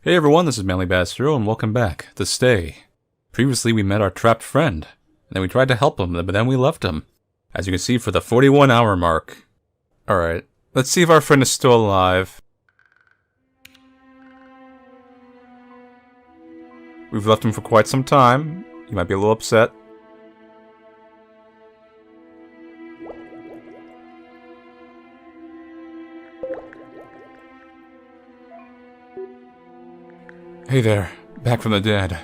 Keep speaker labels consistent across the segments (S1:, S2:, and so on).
S1: Hey everyone, this is Manly Bastero, and welcome back to Stay. Previously, we met our trapped friend, and then we tried to help him, but then we left him. As you can see, for the 41-hour mark. Alright, let's see if our friend is still alive. We've left him for quite some time. He might be a little upset. Hey there, back from the dead.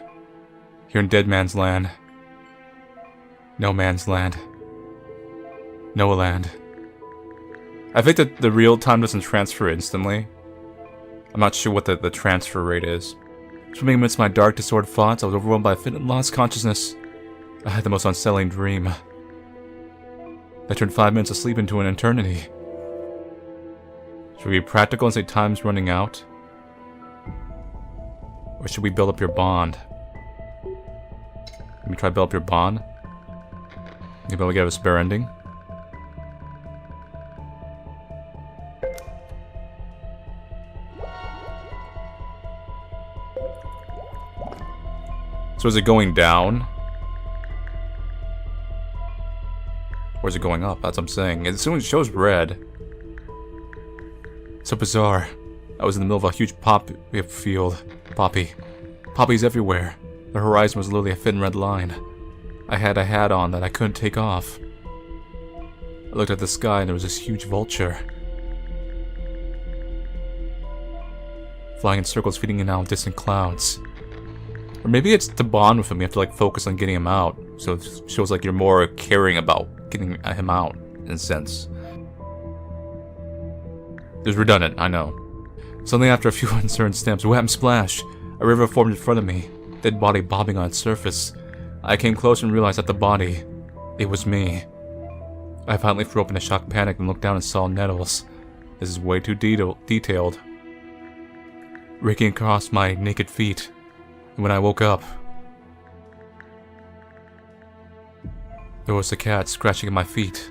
S1: Here in Dead Man's Land. No Man's Land. No Land. I think that the real time doesn't transfer instantly. I'm not sure what the transfer rate is. Swimming amidst my dark, disordered thoughts, I was overwhelmed by a fit and lost consciousness. I had the most unsettling dream. I turned 5 minutes of sleep into an eternity. Should we be practical and say time's running out? Or should we build up your bond? Let me try to build up your bond. Maybe we'll get a spare ending. So is it going down? Or is it going up? That's what I'm saying. As soon as it shows red. So bizarre. I was in the middle of a huge poppy field. Poppies everywhere. The horizon was literally a thin red line. I had a hat on that I couldn't take off. I looked at the sky and there was this huge vulture. Flying in circles, feeding in out distant clouds. Or maybe it's to bond with him, you have to like focus on getting him out. So it shows like you're more caring about getting him out, in a sense. It was redundant, I know. Suddenly after a few uncertain steps, wham splash! A river formed in front of me, dead body bobbing on its surface. I came close and realized that the body, it was me. I finally threw up in a shocked panic and looked down and saw nettles. This is way too detailed. Raking across my naked feet. And when I woke up, there was a cat scratching at my feet.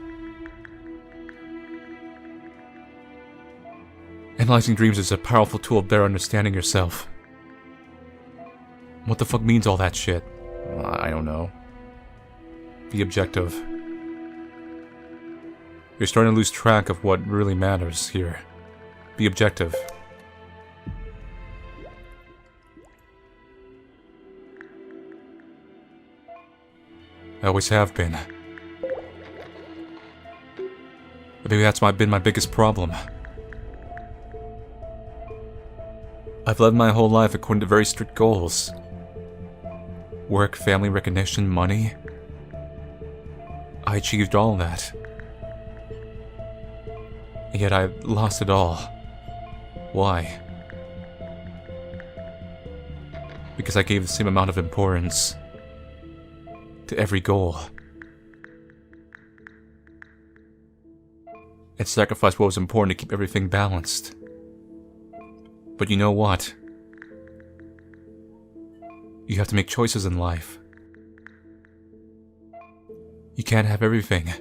S1: Analyzing dreams is a powerful tool of better understanding yourself. What the fuck means all that shit? I don't know. Be objective. You're starting to lose track of what really matters here. Be objective. I always have been. But maybe that's been my biggest problem. I've led my whole life according to very strict goals. Work, family, recognition, money. I achieved all that. And yet I lost it all. Why? Because I gave the same amount of importance to every goal. And sacrificed what was important to keep everything balanced. But you know what? You have to make choices in life. You can't have everything.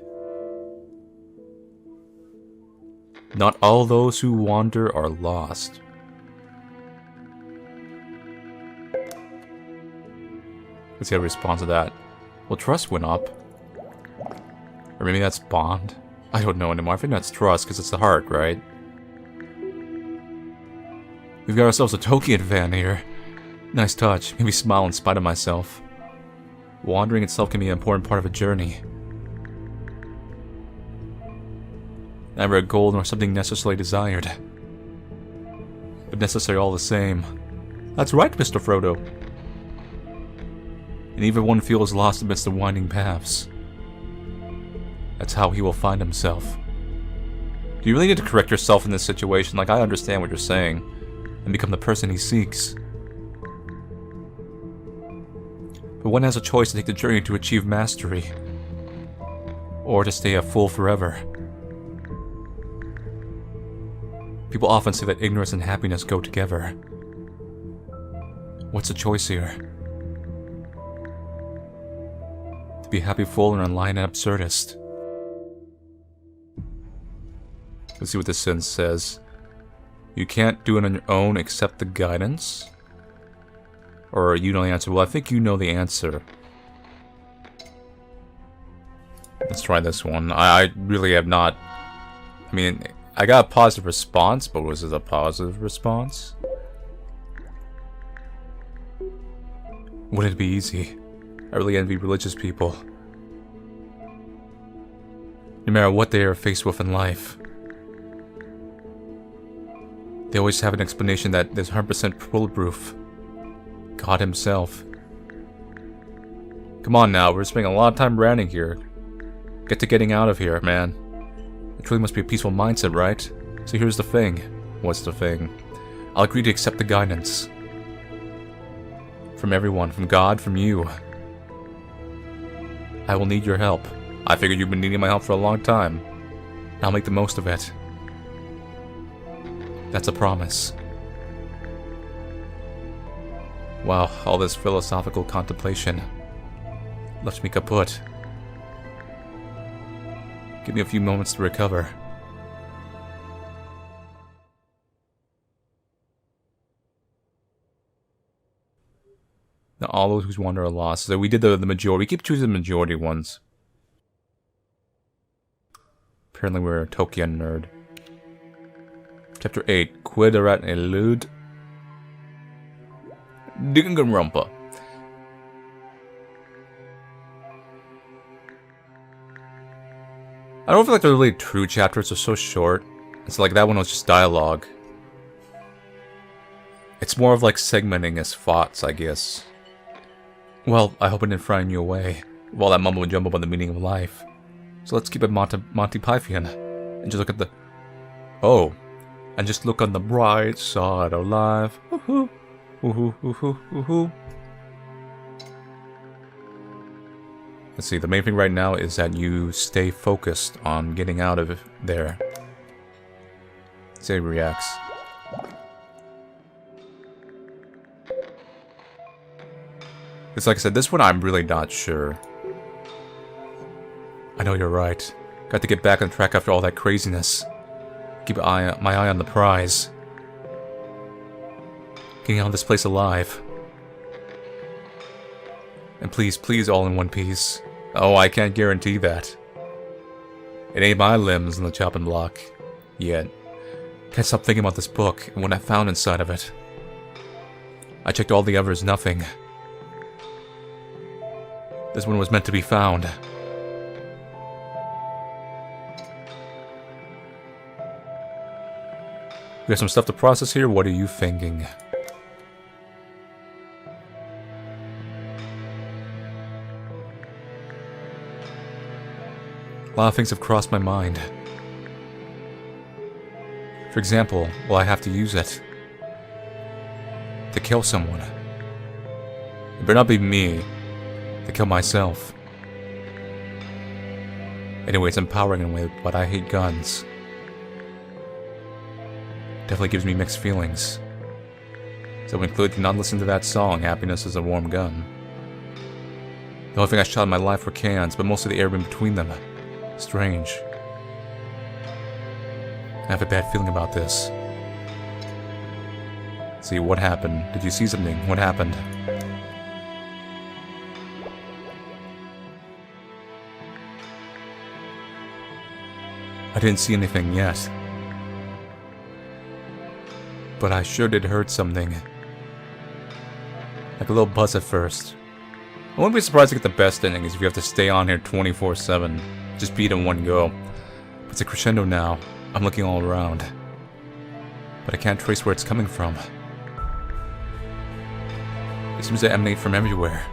S1: Not all those who wander are lost. Let's see how to respond to that. Well, trust went up. Or maybe that's bond? I don't know anymore. I think that's trust, because it's the heart, right? We've got ourselves a Tolkien fan here. Nice touch. Made me smile in spite of myself. Wandering itself can be an important part of a journey. Never a goal nor something necessarily desired. But necessary all the same. That's right, Mr. Frodo. And even one feels lost amidst the winding paths. That's how he will find himself. Do you really need to correct yourself in this situation? Like, I understand what you're saying. And become the person he seeks. But one has a choice to take the journey to achieve mastery. Or to stay a fool forever. People often say that ignorance and happiness go together. What's the choice here? To be a happy fool or an enlightened absurdist? Let's see what this sentence says. You can't do it on your own, accept the guidance. Or you know the answer. Well, I think you know the answer. Let's try this one. I really have not... I mean, I got a positive response, but was it a positive response? Wouldn't it be easy? I really envy religious people. No matter what they are faced with in life, they always have an explanation that is 100% bulletproof. God himself. Come on now, we're spending a lot of time ranting here. Get to getting out of here, man. It truly must be a peaceful mindset, right? So here's the thing. What's the thing? I'll agree to accept the guidance. From everyone, from God, from you. I will need your help. I figured you've been needing my help for a long time. I'll make the most of it. That's a promise. Wow, all this philosophical contemplation left me kaput. Give me a few moments to recover. Now all those who wander are lost. So we did the majority. We keep choosing the majority ones. Apparently we're a Tolkien nerd. Chapter 8. QUID, ERAT, ILLUD. Dingangrumpa. I don't feel like they're really true chapters. They're so short. It's like that one was just dialogue. It's more of like segmenting his thoughts, I guess. Well, I hope it didn't frighten you away with all that mumbo jumbo about the meaning of life. So let's keep it Monty Python and just look at the... Oh. And just look on the bright side of life. Woohoo. Woohoo, woohoo, woohoo. Let's see, the main thing right now is that you stay focused on getting out of there. See how he reacts. It's like I said, this one I'm really not sure. I know you're right. Got to get back on track after all that craziness. Keep my eye on the prize. Getting out of this place alive. And please, please, all in one piece. Oh, I can't guarantee that. It ain't my limbs on the chopping block. Yet. Can't stop thinking about this book and what I found inside of it. I checked all the others, nothing. This one was meant to be found. We got some stuff to process here. What are you thinking? A lot of things have crossed my mind. For example, will I have to use it to kill someone? It better not be me to kill myself. Anyway, it's empowering in a way, but I hate guns. Definitely gives me mixed feelings. So include do not listen to that song, Happiness is a Warm Gun. The only thing I shot in my life were cans, but most of the air in between them. Strange. I have a bad feeling about this. Let's see, what happened? Did you see something? What happened? I didn't see anything yet. But I sure did hurt something. Like a little buzz at first. I wouldn't be surprised to get the best endings if you have to stay on here 24/7. Just beat in one go. But it's a crescendo now. I'm looking all around. But I can't trace where it's coming from. It seems to emanate from everywhere.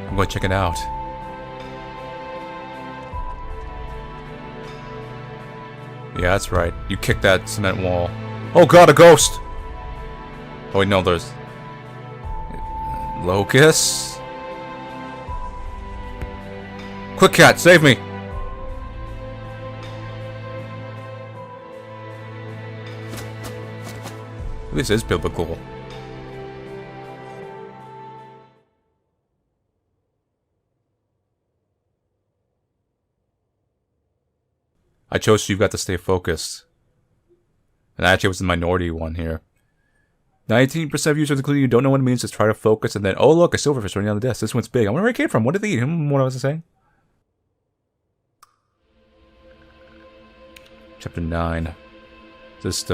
S1: I'm going to check it out. Yeah, that's right. You kicked that cement wall. Oh god, a ghost! Oh wait, no, there's... Locust? Quick, cat, save me! This is biblical. I chose You've Got to Stay Focused. And actually I was the minority one here. 19% of users, including you, don't know what it means. Just try to focus, and then, oh look, a silverfish running on the desk. This one's big. I wonder where it came from. What did they eat? What was I saying? Chapter 9. Just,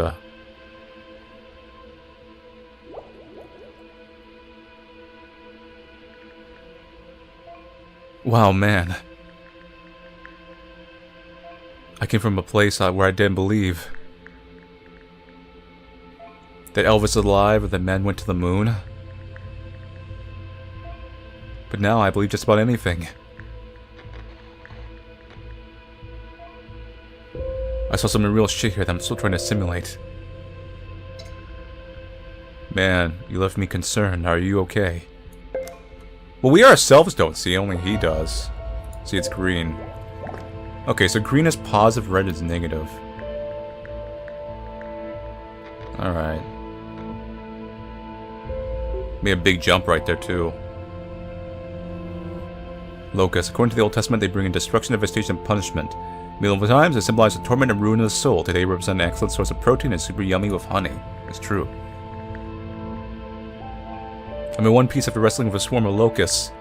S1: wow, man. I came from a place where I didn't believe that Elvis is alive or that man went to the moon. But now I believe just about anything. I saw some real shit here that I'm still trying to simulate. Man, you left me concerned. Are you okay? Well, we ourselves don't see, only he does. See, it's green. Okay, so green is positive, red is negative. Alright. Made a big jump right there, too. Locusts. According to the Old Testament, they bring in destruction, devastation, and punishment. Medieval times, they symbolize the torment and ruin of the soul. Today, they represent an excellent source of protein and super yummy with honey. It's true. I'm in one piece after wrestling with a swarm of locusts.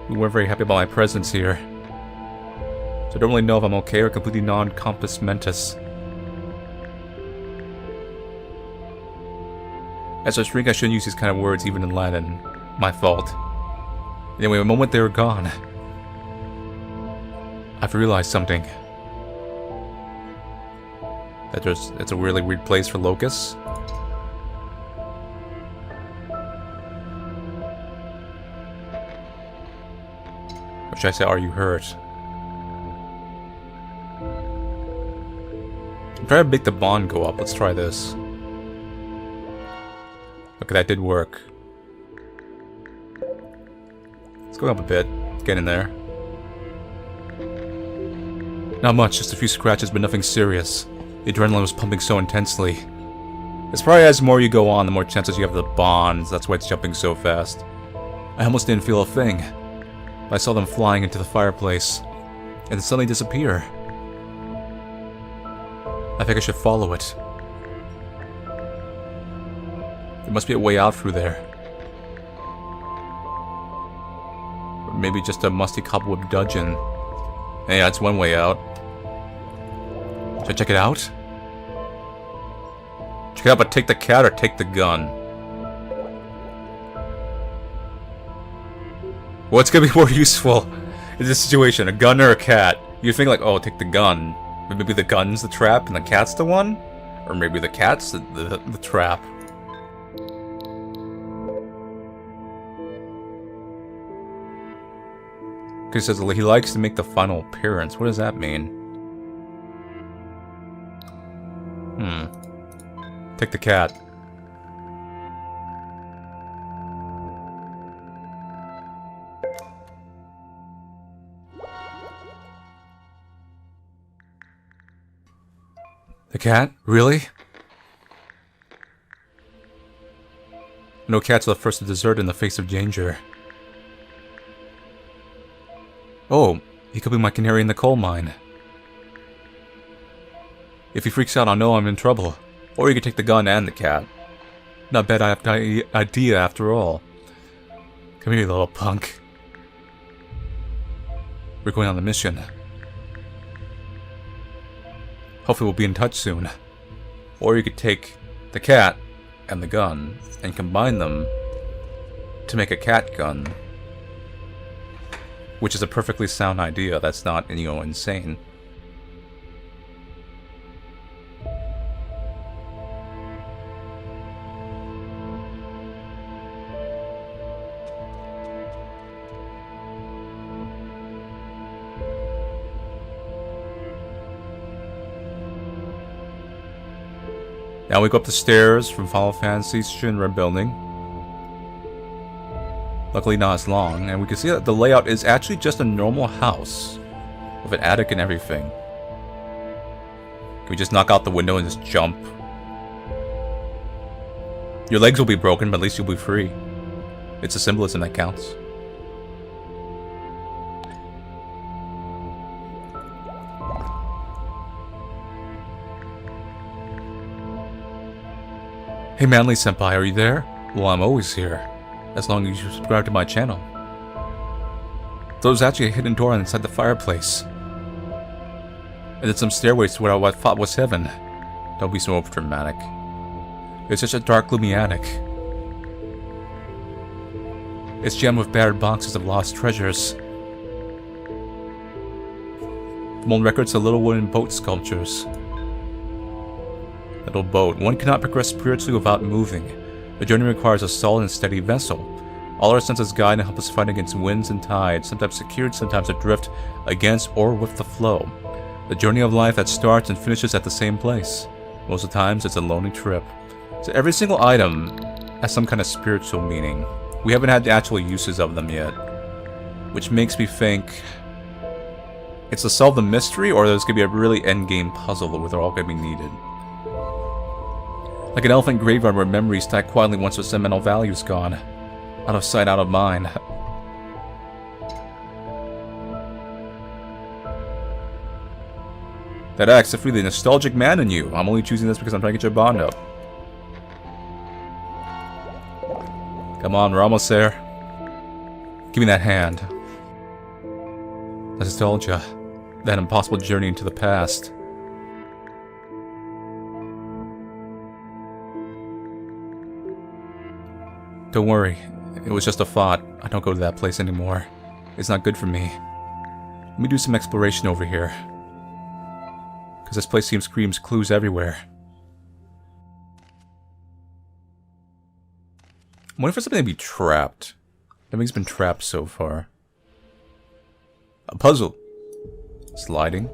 S1: We weren't very happy about my presence here. So I don't really know if I'm okay or completely non-compos mentis. As I shrink, I shouldn't use these kind of words even in Latin. My fault. Anyway, the moment they were gone, I've realized something. That it's a really weird place for locusts. Or should I say, are you hurt? I'm trying to make the bond go up. Let's try this. Okay, that did work. Let's go up a bit. Get in there. Not much, just a few scratches, but nothing serious. The adrenaline was pumping so intensely. It's probably as more you go on, the more chances you have the bonds. That's why it's jumping so fast. I almost didn't feel a thing. I saw them flying into the fireplace, and then suddenly disappear. I think I should follow it. There must be a way out through there. Or maybe just a musty cobweb dungeon. Hey, that's one way out. Should I check it out? Check it out, but take the cat or take the gun? What's gonna be more useful in this situation, a gun or a cat? You think like, oh, take the gun. But maybe the gun's the trap and the cat's the one? Or maybe the cat's the trap. He says he likes to make the final appearance. What does that mean? Take the cat. The cat? Really? No cats are the first to desert in the face of danger. Oh, he could be my canary in the coal mine. If he freaks out, I'll know I'm in trouble. Or you could take the gun and the cat. Not bad idea after all. Come here, you little punk. We're going on the mission. Hopefully we'll be in touch soon. Or you could take the cat and the gun and combine them to make a cat gun. Which is a perfectly sound idea. That's not, insane. Now we go up the stairs from Final Fantasy Shinra building. Luckily not as long, and we can see that the layout is actually just a normal house with an attic and everything. Can we just knock out the window and just jump? Your legs will be broken, but at least you'll be free. It's a symbolism that counts. Hey Manly Senpai, are you there? Well, I'm always here, as long as you subscribe to my channel. There's actually a hidden door inside the fireplace. And then some stairways to what I thought was heaven. Don't be so overdramatic. It's just a dark, gloomy attic. It's jammed with battered boxes of lost treasures. From old records to little wooden boat sculptures. Little boat. One cannot progress spiritually without moving. The journey requires a solid and steady vessel. All our senses guide and help us fight against winds and tides, sometimes secured, sometimes adrift, against or with the flow. The journey of life that starts and finishes at the same place. Most of the times, it's a lonely trip. So every single item has some kind of spiritual meaning. We haven't had the actual uses of them yet. Which makes me think it's to solve the mystery, or there's going to be a really endgame puzzle where they're all going to be needed. Like an elephant graveyard where memories stack quietly once their sentimental value's gone. Out of sight, out of mind. That acts to free the nostalgic man in you. I'm only choosing this because I'm trying to get your bond up. Come on, we're almost there. Give me that hand. Nostalgia. That impossible journey into the past. Don't worry. It was just a thought. I don't go to that place anymore. It's not good for me. Let me do some exploration over here. Because this place screams clues everywhere. I'm wondering for something to be trapped. Everything's been trapped so far. A puzzle. Sliding.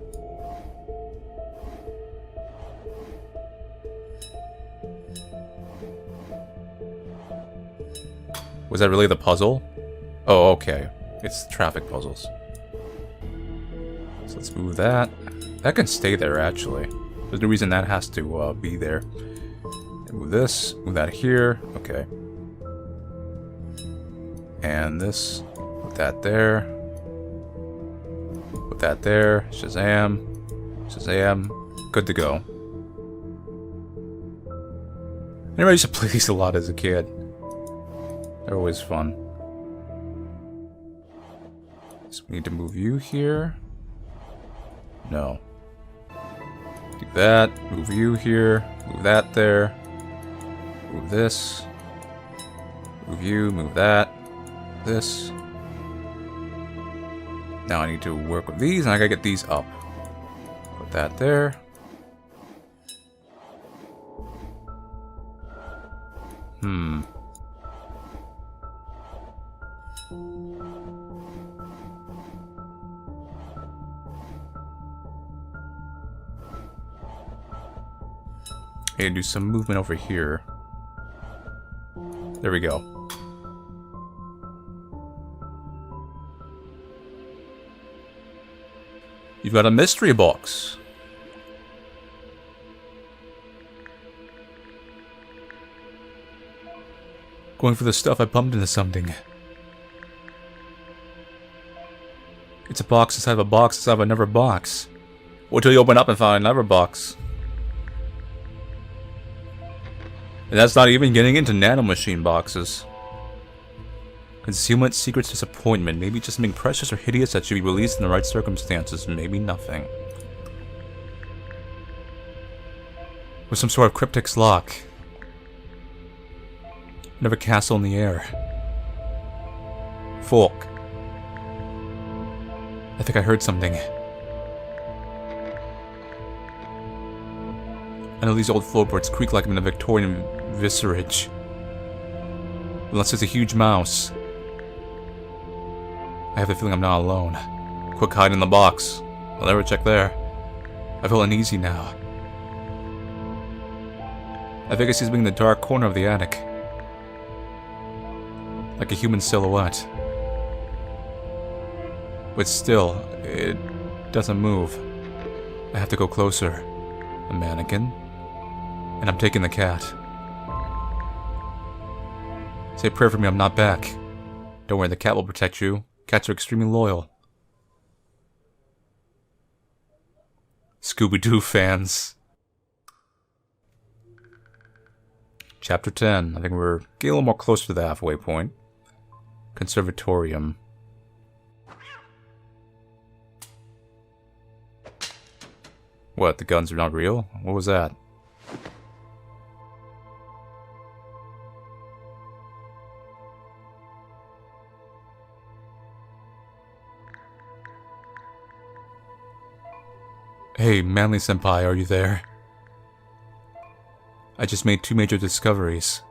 S1: Was that really the puzzle? Oh, okay. It's traffic puzzles. So let's move that. That can stay there, actually. There's no reason that has to be there. Move this. Move that here. Okay. And this. Put that there. Put that there. Shazam. Shazam. Good to go. I never used to play these a lot as a kid. They're always fun. So we need to move you here. No. Do that. Move you here. Move that there. Move this. Move you. Move that. This. Now I need to work with these, and I gotta get these up. Put that there. I gotta do some movement over here. There we go. You've got a mystery box. Going for the stuff, I bumped into something. It's a box inside of a box inside of another box. Wait till you open up and find another box. And that's not even getting into nanomachine boxes. Concealment, secrets, disappointment. Maybe just something precious or hideous that should be released in the right circumstances. Maybe nothing. With some sort of cryptic lock. Another castle in the air. Folk. I think I heard something. I know these old floorboards creak like I'm in a Victorian vicarage. Unless it's a huge mouse. I have the feeling I'm not alone. Quick, hide in the box. I'll never check there. I feel uneasy now. I think I see something in the dark corner of the attic. Like a human silhouette. But still, it doesn't move. I have to go closer. A mannequin. And I'm taking the cat. Say a prayer for me, I'm not back. Don't worry, the cat will protect you. Cats are extremely loyal. Scooby-Doo fans. Chapter 10. I think we're getting a little more closer to the halfway point. Conservatorium. What, the guns are not real? What was that? Hey, Manly-senpai, are you there? I just made 2 major discoveries.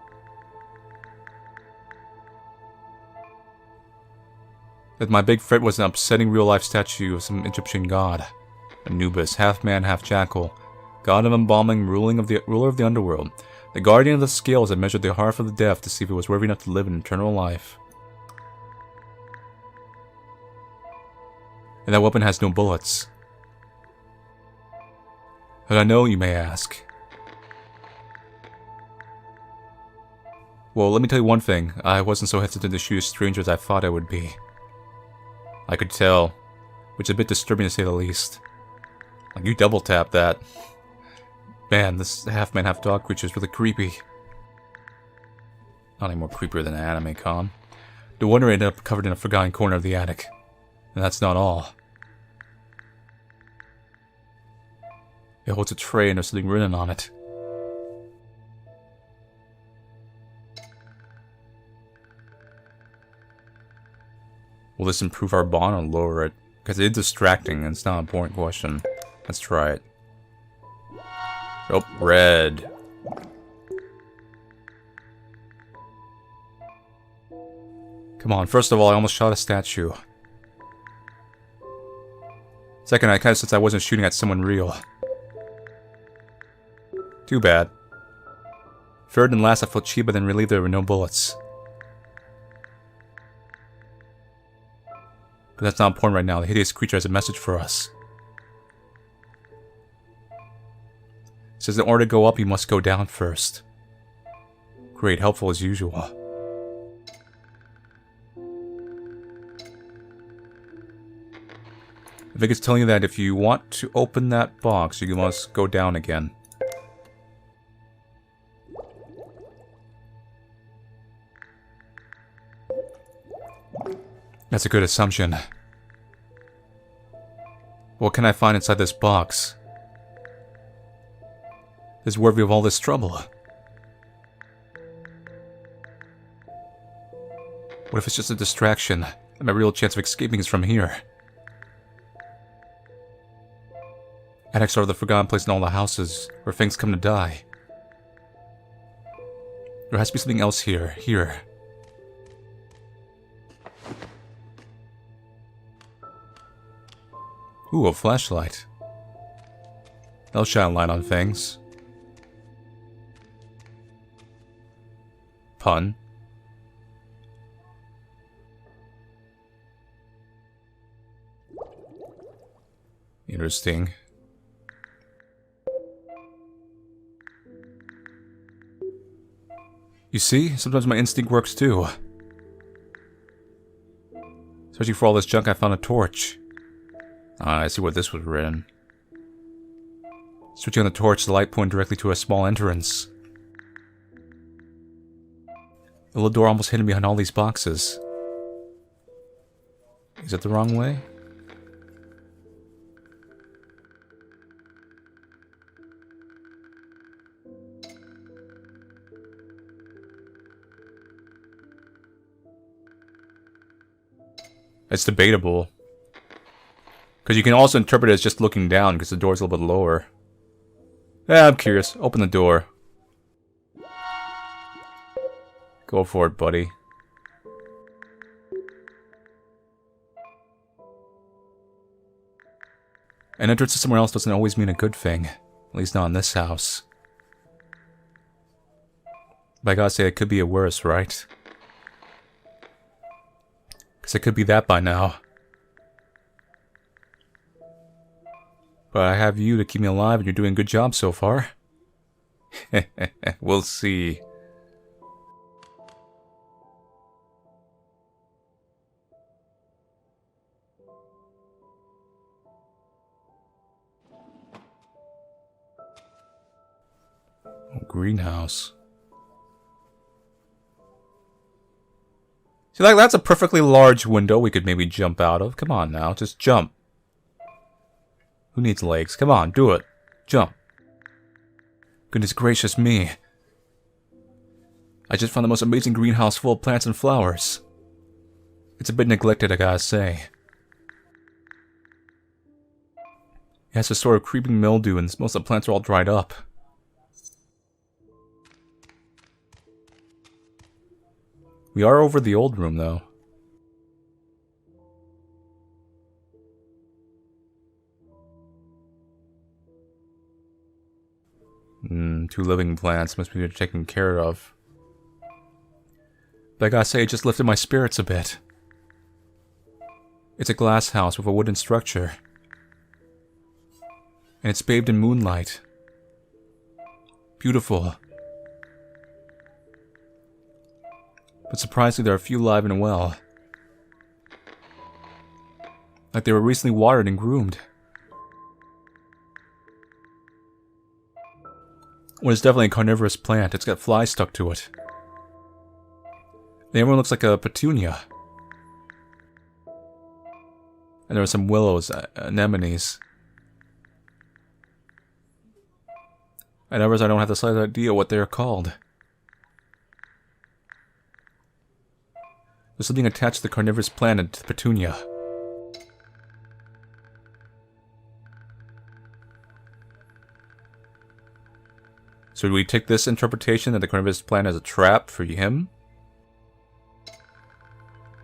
S1: That my big threat was an upsetting real-life statue of some Egyptian god. Anubis, half man, half jackal. God of embalming, ruler of the underworld. The guardian of the scales that measured the heart of the deaf to see if it was worthy enough to live an eternal life. And that weapon has no bullets. How do I know, you may ask? Well, let me tell you one thing. I wasn't so hesitant to shoot a stranger as I thought I would be. I could tell, which is a bit disturbing to say the least. Like, you double tap that. Man, this half-man, half-dog creature is really creepy. Not any more creepier than an anime con. No wonder it ended up covered in a forgotten corner of the attic. And that's not all. It holds a tray and there's something written on it. Will this improve our bond or lower it? Because it's distracting and it's not an important question. Let's try it. Oh, red. Come on, first of all, I almost shot a statue. Second, I kind of sensed I wasn't shooting at someone real. Too bad. Third and last, I felt cheap, but then relieved there were no bullets. But that's not important right now. The hideous creature has a message for us. It says in order to go up, you must go down first. Great, helpful as usual. I think it's telling you that if you want to open that box, you must go down again. That's a good assumption. What can I find inside this box? Is worthy of all this trouble? What if it's just a distraction, and my real chance of escaping is from here? Attics are the forgotten place in all the houses, where things come to die. There has to be something else here. Ooh, a flashlight. That'll shine light on things. Pun. Interesting. You see, sometimes my instinct works too. Searching for all this junk, I found a torch. I see what this was written. Switching on the torch, the light pointed directly to a small entrance. The little door almost hidden behind all these boxes. Is it the wrong way? It's debatable. Because you can also interpret it as just looking down, because the door's a little bit lower. Yeah, I'm curious. Open the door. Go for it, buddy. An entrance to somewhere else doesn't always mean a good thing. At least not in this house. But I gotta say, it could be a worse, right? Because it could be that by now. But I have you to keep me alive, and you're doing a good job so far. We'll see. Oh, greenhouse. See, like, that's a perfectly large window we could maybe jump out of. Come on now, just jump. Who needs legs? Come on, do it. Jump. Goodness gracious me. I just found the most amazing greenhouse full of plants and flowers. It's a bit neglected, I gotta say. It has a sort of creeping mildew and most of the plants are all dried up. We are over the old room, though. Two living plants must be taken care of. But I gotta say, it just lifted my spirits a bit. It's a glass house with a wooden structure. And it's bathed in moonlight. Beautiful. But surprisingly, there are a few alive and well. Like they were recently watered and groomed. Well, it's definitely a carnivorous plant. It's got flies stuck to it. The other one looks like a petunia. And there are some willows, anemones. And others I don't have the slightest idea what they're called. There's something attached to the carnivorous plant and to the petunia. So do we take this interpretation that the carnivorous plant is a trap for him?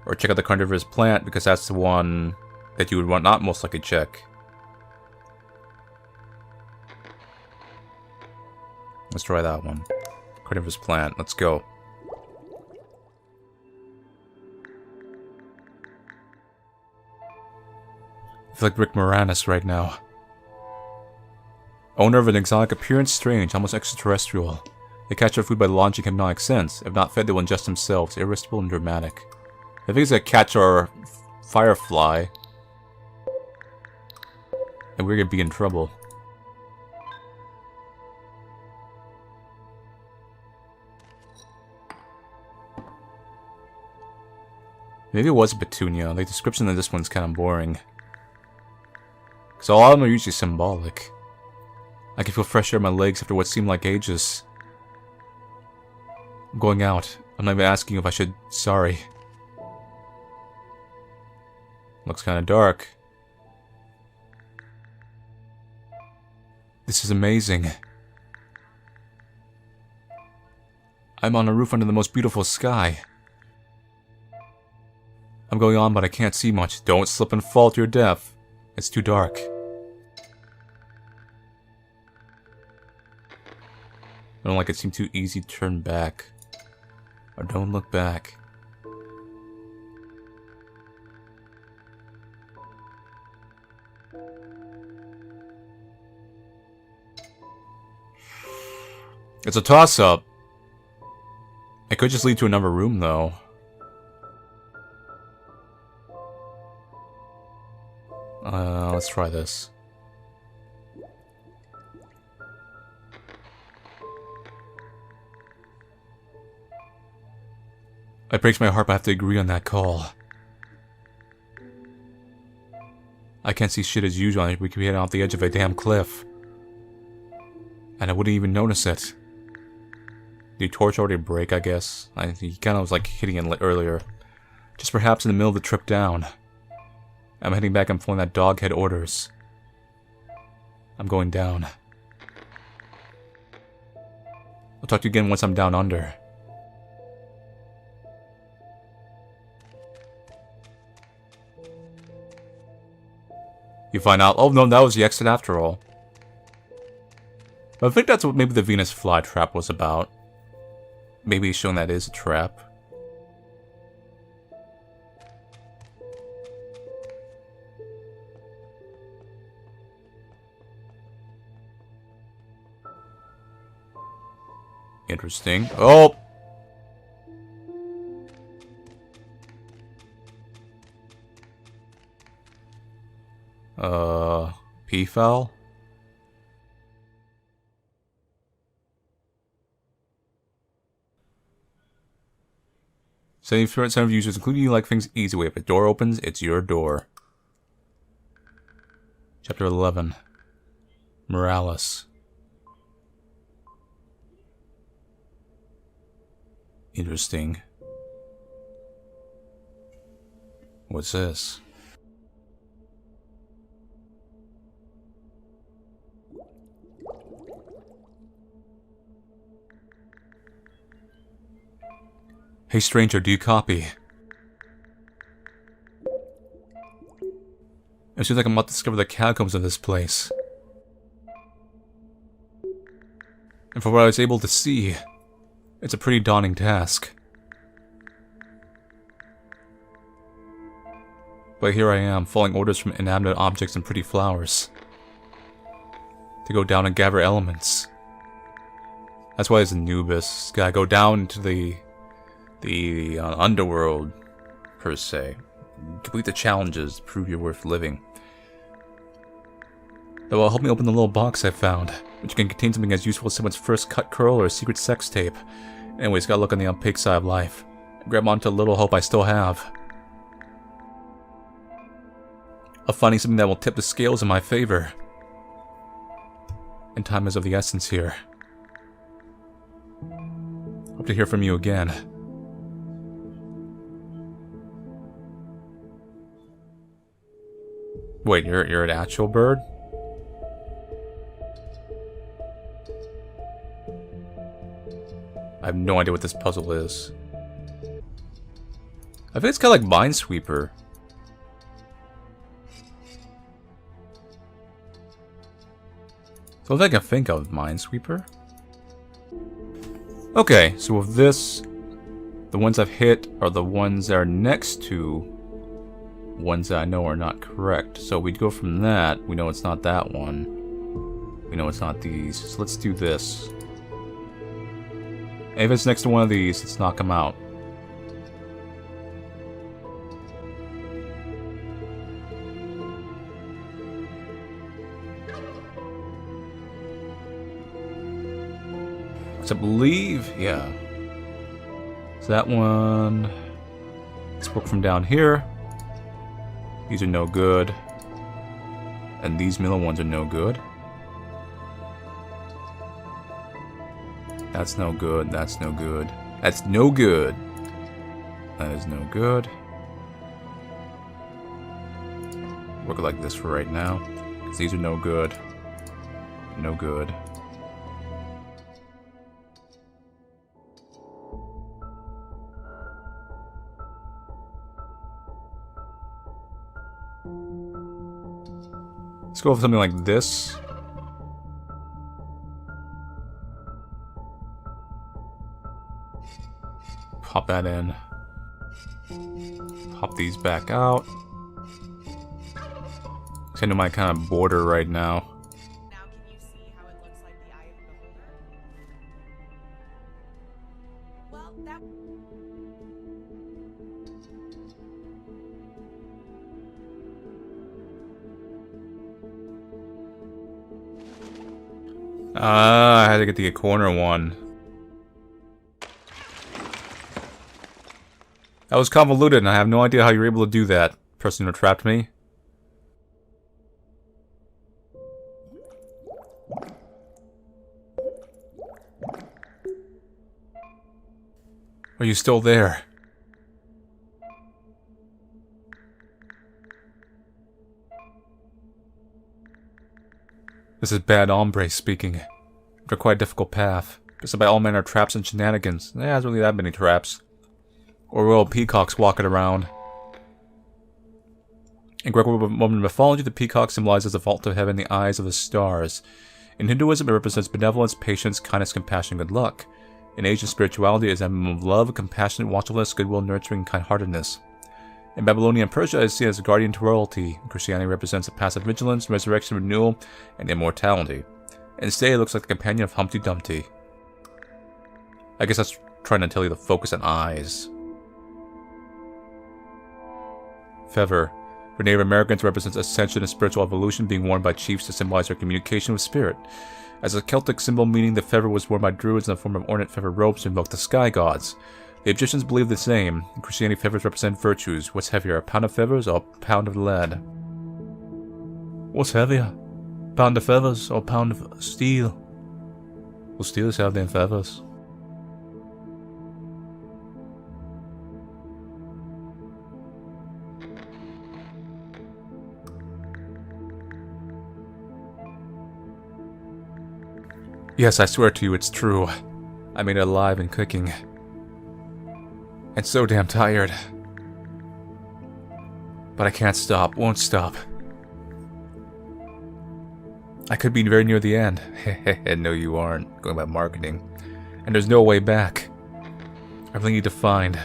S1: Or check out the carnivorous plant because that's the one that you would want not most likely check. Let's try that one. Carnivorous plant. Let's go. I feel like Rick Moranis right now. Owner of an exotic appearance, strange, almost extraterrestrial. They catch their food by launching hypnotic sense. If not fed, they will ingest themselves. Irresistible and dramatic. I think it's gonna catch our firefly. And we're gonna be in trouble. Maybe it was a petunia. The description of this one's kind of boring. Because all of them are usually symbolic. I can feel fresh air in my legs after what seemed like ages. I'm going out. I'm not even asking if I should. Sorry. Looks kind of dark. This is amazing. I'm on a roof under the most beautiful sky. I'm going on, but I can't see much. Don't slip and fall to your death. It's too dark. I don't like it seemed too easy to turn back. Or don't look back. It's a toss-up. It could just lead to another room, though. Let's try this. It breaks my heart, but I have to agree on that call. I can't see shit as usual. We could be heading off the edge of a damn cliff. And I wouldn't even notice it. The torch already break, I guess. He kind of was like hitting it earlier. Just perhaps in the middle of the trip down. I'm heading back and following that doghead orders. I'm going down. I'll talk to you again once I'm down under. You find out, oh no, that was the exit after all. But I think that's what maybe the Venus flytrap was about. Maybe he's showing that is a trap. Interesting. Oh! P-foul? 70% of users, including you, like things easy way. If a door opens, it's your door. Chapter 11. MURALIS. Interesting. What's this? Hey stranger, do you copy? It seems like I'm about to discover the catacombs of this place. And from what I was able to see, it's a pretty daunting task. But here I am, following orders from inanimate objects and pretty flowers. To go down and gather elements. That's why it's Anubis. Gotta go down to the underworld, per se. Complete the challenges, prove you're worth living. That will help me open the little box I found, which can contain something as useful as someone's first cut curl or a secret sex tape. Anyways, gotta look on the opaque side of life. Grab onto the little hope I still have. Of finding something that will tip the scales in my favor. And time is of the essence here. Hope to hear from you again. Wait, you're an actual bird? I have no idea what this puzzle is. I think it's kind of like Minesweeper. So I can think of Minesweeper. Okay, so with this, the ones I've hit are the ones that are next to ones that I know are not correct. So we go from that, we know it's not that one. We know it's not these. So let's do this. And if it's next to one of these, let's knock them out. So I believe, yeah. So that one, let's work from down here. These are no good. And these middle ones are no good. That's no good. That's no good. That's no good. That is no good. Work it like this for right now. Because these are no good. No good. Let's go with something like this. Pop that in. Pop these back out. It's into my kind of border right now.
S2: Now can you see how it looks like the eye of the beholder? Well, that...
S1: I had to get the corner one. That was convoluted, and I have no idea how you were able to do that, person who trapped me. Are you still there? This is bad hombre speaking. After quite a difficult path. Just by all manner of traps and shenanigans. There hasn't really that many traps. Or royal peacocks walking around. In Greco-Roman mythology, the peacock symbolizes the vault of heaven, the eyes of the stars. In Hinduism, it represents benevolence, patience, kindness, compassion, good luck. In Asian spirituality, it is an emblem of love, compassionate watchfulness, goodwill, nurturing, kind-heartedness. In Babylonia and Persia, it is seen as a guardian to royalty. Christianity represents a passive vigilance, resurrection, renewal, and immortality. Instead, it looks like the companion of Humpty Dumpty. I guess that's trying to tell you to focus on eyes. Feather. For Native Americans, represents ascension and spiritual evolution, being worn by chiefs to symbolize their communication with spirit. As a Celtic symbol meaning, the feather was worn by druids in the form of ornate feather robes to invoke the sky gods. The Egyptians believe the same. In Christianity, feathers represent virtues. What's heavier, a pound of feathers or a pound of lead? What's heavier? A pound of feathers or a pound of steel? Well, steel is heavier than feathers. Yes, I swear to you, it's true. I made it alive and cooking. And so damn tired. But I can't stop, won't stop. I could be very near the end. No, you aren't. Going by marketing. And there's no way back. I really need to find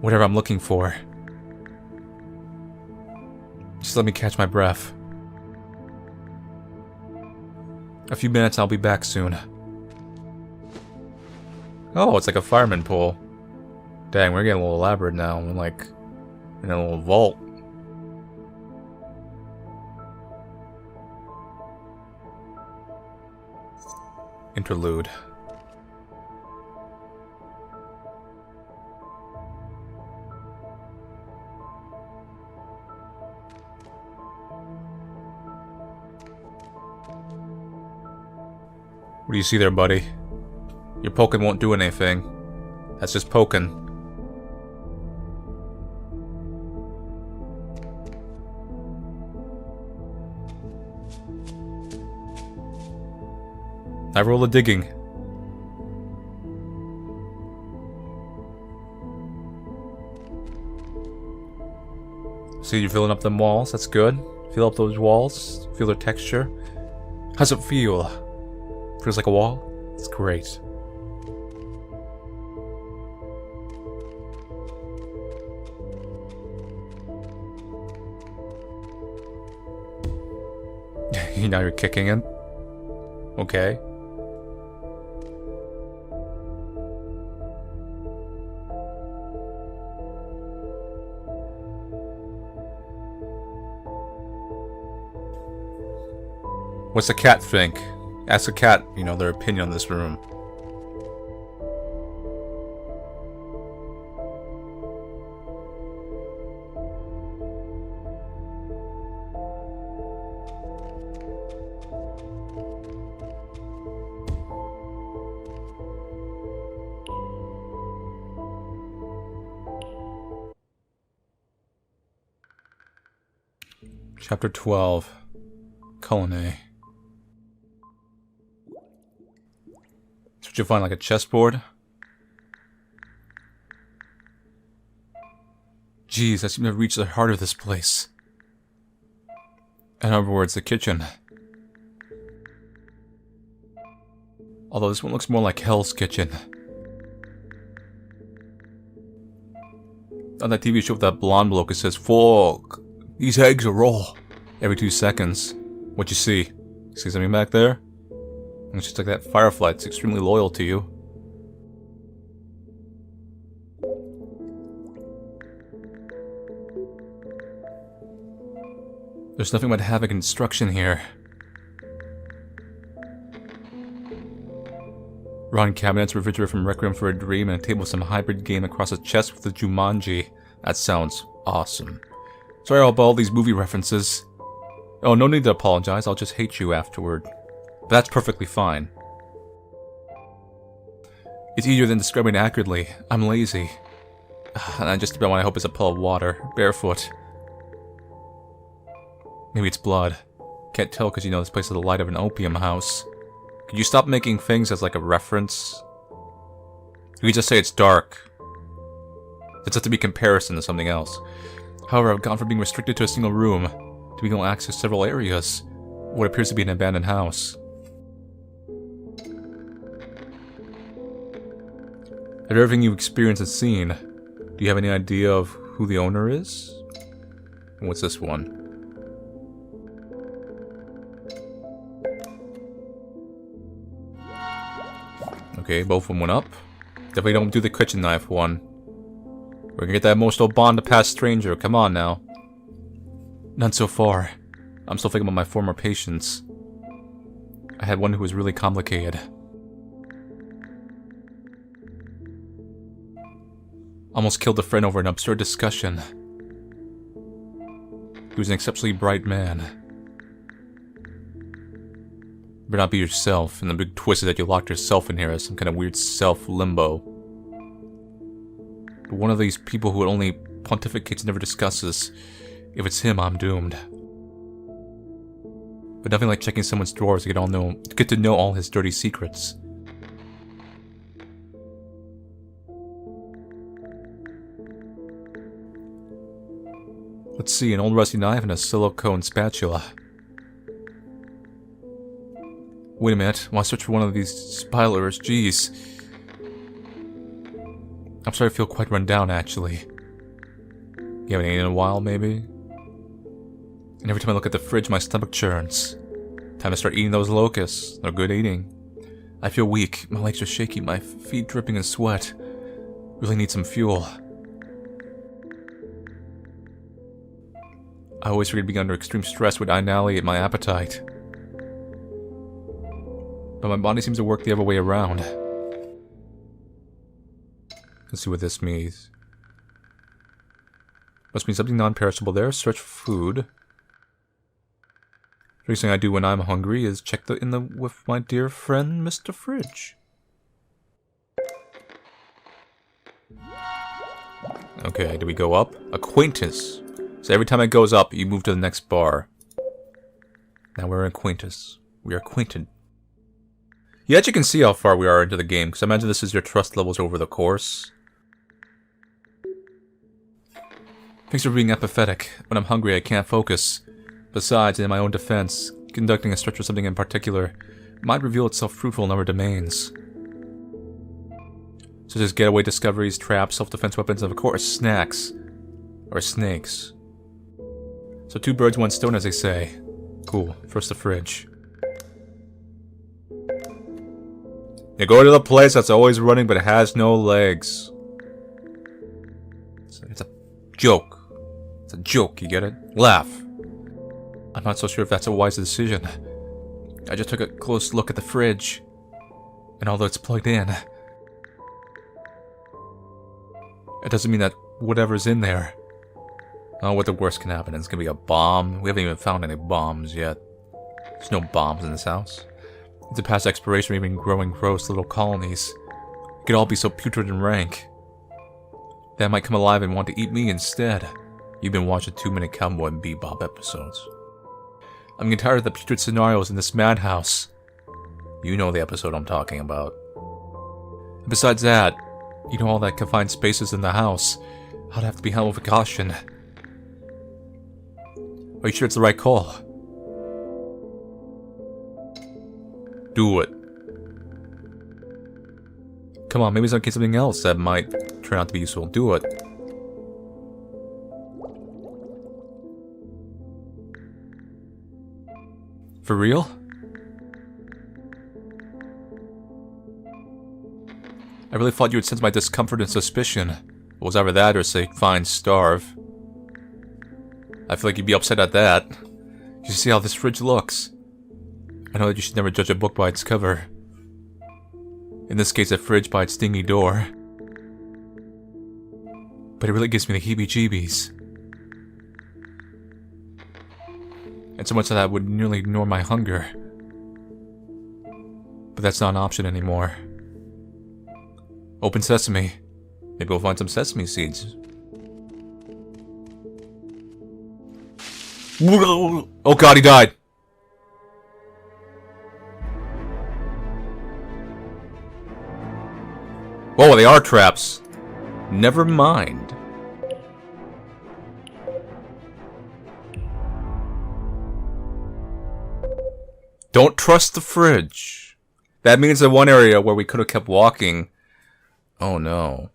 S1: whatever I'm looking for. Just let me catch my breath. A few minutes, I'll be back soon. Oh, it's like a fireman pole. Dang, we're getting a little elaborate now. We're like in a little vault. Interlude. What do you see there, buddy? Your poking won't do anything. That's just poking. I roll a digging. See, you're filling up them walls. That's good. Fill up those walls. Feel their texture. How's it feel? Feels like a wall? It's great. Now you're kicking it? Okay. What's the cat think? Ask the cat, you know, their opinion on this room. Chapter 12. CULINAE. So what you find, like a chessboard? Jeez, I seem to have reached the heart of this place. In other words, the kitchen. Although this one looks more like Hell's Kitchen. On that TV show with that blonde bloke, it says, "Fuck, these eggs are raw." Every 2 seconds. What you see? See something back there? It's just like that firefly. It's extremely loyal to you. There's nothing but havoc and destruction here. Rotten cabinets, refrigerator from Requiem for a Dream, and a table with some hybrid game across a chest with a Jumanji. That sounds awesome. Sorry about all these movie references. Oh, no need to apologize. I'll just hate you afterward. But that's perfectly fine. It's easier than describing it accurately. I'm lazy. And I just about what I hope is a puddle of water. Barefoot. Maybe it's blood. Can't tell because you know this place is the light of an opium house. Could you stop making things as like a reference? You could just say it's dark. It's have to be comparison to something else. However, I've gone from being restricted to a single room to being able to access several areas. What appears to be an abandoned house. Of everything you've experienced and seen, do you have any idea of who the owner is? And what's this one? Okay, both of them went up. Definitely don't do the kitchen knife one. We're gonna get that emotional bond to past stranger. Come on now. None so far. I'm still thinking about my former patients. I had one who was really complicated. Almost killed a friend over an absurd discussion. He was an exceptionally bright man. You better not be yourself, and the big twist is that you locked yourself in here as some kind of weird self-limbo. But one of these people who only pontificates and never discusses. If it's him, I'm doomed. But nothing like checking someone's drawers to get to know all his dirty secrets. Let's see, an old rusty knife and a silicone spatula. Wait a minute, while I search for one of these spilers, jeez. I'm starting to feel quite run down, actually. You haven't eaten in a while, maybe? And every time I look at the fridge, my stomach churns. Time to start eating those locusts. They're good eating. I feel weak, my legs are shaky, my feet dripping in sweat. Really need some fuel. I always figured being under extreme stress would annihilate my appetite. But my body seems to work the other way around. Let's see what this means. Must be something non-perishable there. Search for food. First thing I do when I'm hungry is check with my dear friend, Mr. Fridge. Okay, do we go up? Acquaintance. So every time it goes up, you move to the next bar. Now we're acquaintance. We are acquainted. You actually can see how far we are into the game, because I imagine this is your trust levels over the course. Thanks for being apathetic. When I'm hungry, I can't focus. Besides, in my own defense, conducting a search for something in particular might reveal itself fruitful in other domains. Such as getaway discoveries, traps, self-defense weapons, and of course, snacks. Or snakes. So 2 birds, 1 stone, as they say. Cool. First the fridge. You go to the place that's always running but has no legs. It's a joke. It's a joke, you get it? Laugh. I'm not so sure if that's a wise decision. I just took a close look at the fridge. And although it's plugged in, it doesn't mean that whatever's in there. Oh, what the worst can happen? It's gonna be a bomb. We haven't even found any bombs yet. There's no bombs in this house. It's a past expiration, even growing gross little colonies. It could all be so putrid and rank. They might come alive and want to eat me instead. You've been watching too many Cowboy Bebop episodes. I'm getting tired of the putrid scenarios in this madhouse. You know the episode I'm talking about. And besides that, you know all that confined spaces in the house. I'd have to be handled with caution. Are you sure it's the right call? Do it. Come on, maybe there's something else that might turn out to be useful. Do it. For real? I really thought you would sense my discomfort and suspicion. It was either that or say, fine, starve. I feel like you'd be upset at that. You see how this fridge looks. I know that you should never judge a book by its cover. In this case, a fridge by its dingy door. But it really gives me the heebie-jeebies. And so much that I would nearly ignore my hunger. But that's not an option anymore. Open sesame. Maybe we'll find some sesame seeds. Oh god, he died! Whoa, they are traps. Never mind. Don't trust the fridge. That means the one area where we could have kept walking. Oh no.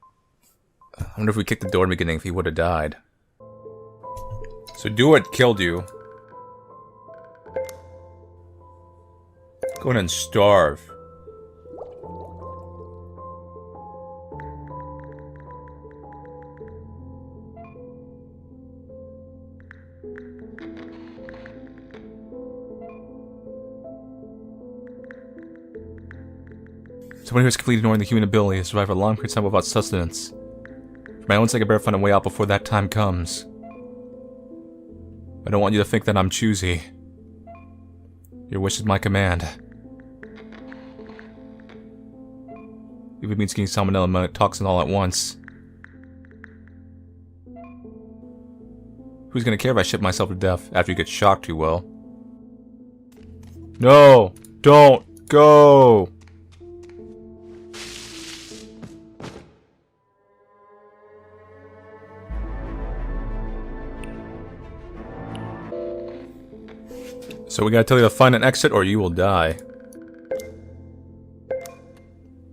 S1: I wonder if we kicked the door in the beginning if he would have died. So do it killed you. Go ahead and starve. Someone who is completely ignoring the human ability to survive a long period of time without sustenance. my own sake, I better find a way out before that time comes. I don't want you to think that I'm choosy. Your wish is my command. If it means getting salmonella and toxin all at once. Who's gonna care if I ship myself to death after you get shocked too well? No! Don't! Go! So we gotta tell you to find an exit or you will die.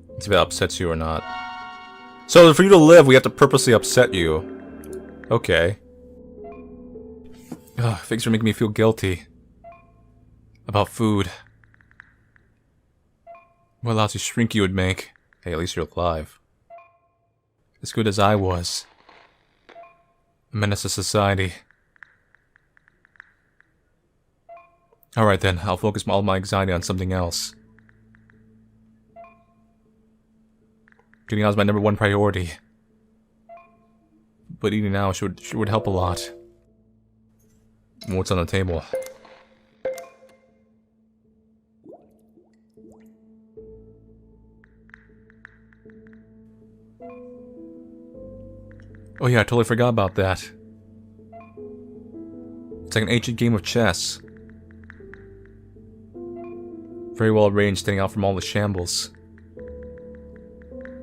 S1: Let's see if that upsets you or not. So for you to live, we have to purposely upset you. Okay. Ugh, things are making me feel guilty. About food. What a lousy shrink you would make. Hey, at least you're alive. As good as I was. A menace to society. Alright then, I'll focus all my anxiety on something else. Getting out is my #1 priority. But eating now sure would help a lot. What's on the table? Oh yeah, I totally forgot about that. It's like an ancient game of chess. Very well arranged, standing out from all the shambles.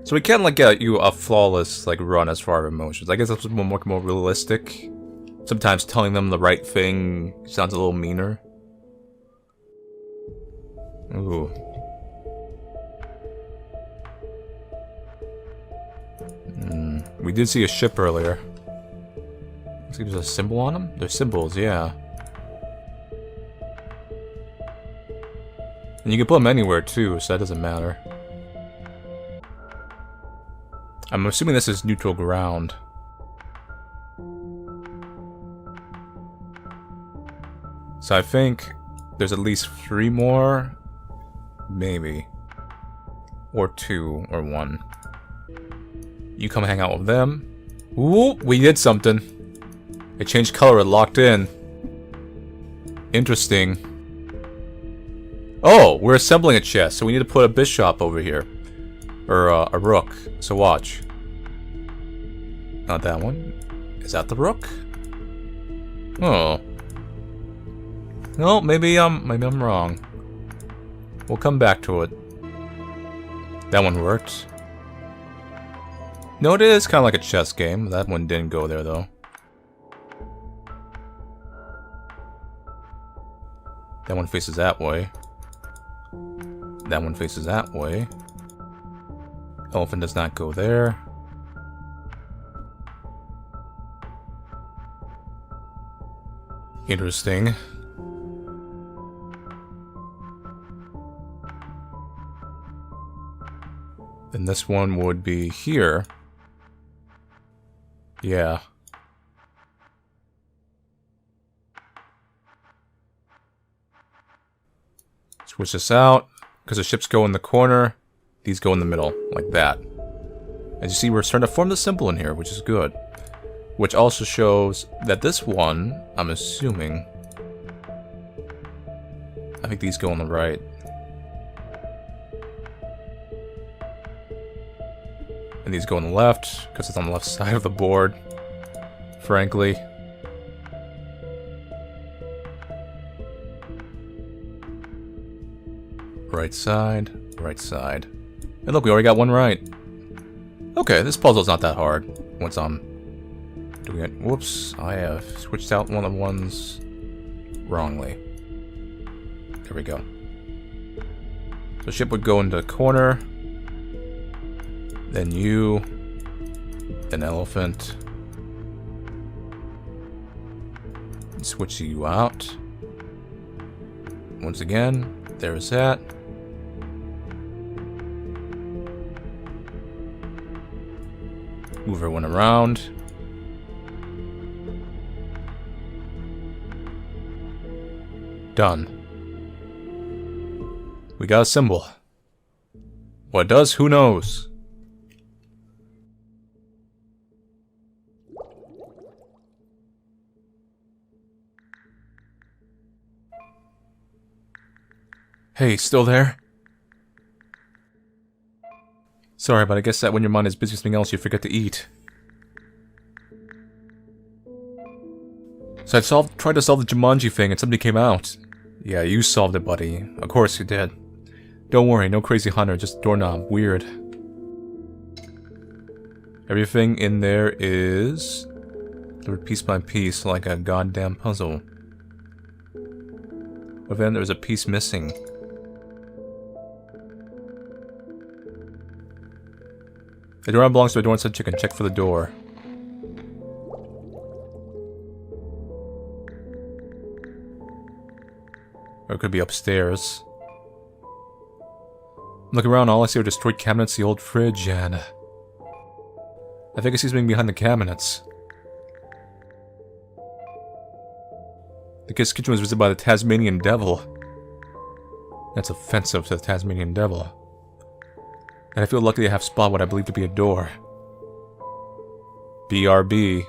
S1: So we can't like get you a flawless like run as far as emotions. I guess that's more realistic. Sometimes telling them the right thing sounds a little meaner. Ooh. We did see a ship earlier. Looks like there's a symbol on them? They're symbols, yeah. And you can put them anywhere too, so that doesn't matter. I'm assuming this is neutral ground. So I think there's at least 3 more, maybe, or 2, or 1. You come hang out with them. Ooh, we did something. It changed color, it locked in. Interesting. Oh, we're assembling a chest, so we need to put a bishop over here. Or a rook, so watch. Not that one. Is that the rook? Oh. No, maybe I'm wrong. We'll come back to it. That one worked. No, it is kind of like a chess game. That one didn't go there, though. That one faces that way. That one faces that way. Elephant does not go there. Interesting. Then this one would be here. Yeah. Switch this out, because the ships go in the corner, these go in the middle, like that. As you see, we're starting to form the symbol in here, which is good. Which also shows that this one, I'm assuming... I think these go on the right. And these go on the left, because it's on the left side of the board, frankly. Right side, right side. And look, we already got one right. Okay, this puzzle's not that hard. Once I'm doing it. Whoops, I have switched out one of the ones wrongly. There we go. The ship would go into the corner. Then you. Then elephant. Switch you out. Once again, there's that. Move everyone around. Done. We got a symbol. What it does, who knows? Hey, still there? Sorry, but I guess that when your mind is busy with something else, you forget to eat. So I tried to solve the Jumanji thing and somebody came out. Yeah, you solved it, buddy. Of course you did. Don't worry, no crazy hunter, just doorknob. Weird. Everything in there is delivered piece by piece, like a goddamn puzzle. But then there's a piece missing. The door belongs to a door inside chicken. Check for the door. Or it could be upstairs. Look around, all I see are destroyed cabinets, the old fridge, and I think I see something behind the cabinets. The kid's kitchen was visited by the Tasmanian devil. That's offensive to the Tasmanian devil. And I feel lucky to have spotted what I believe to be a door. BRB.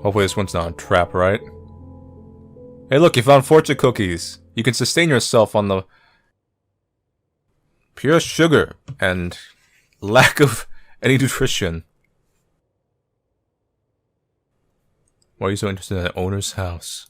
S1: Hopefully this one's not a trap, right? Hey look, you found fortune cookies! You can sustain yourself on the pure sugar and lack of any nutrition. Why are you so interested in the owner's house?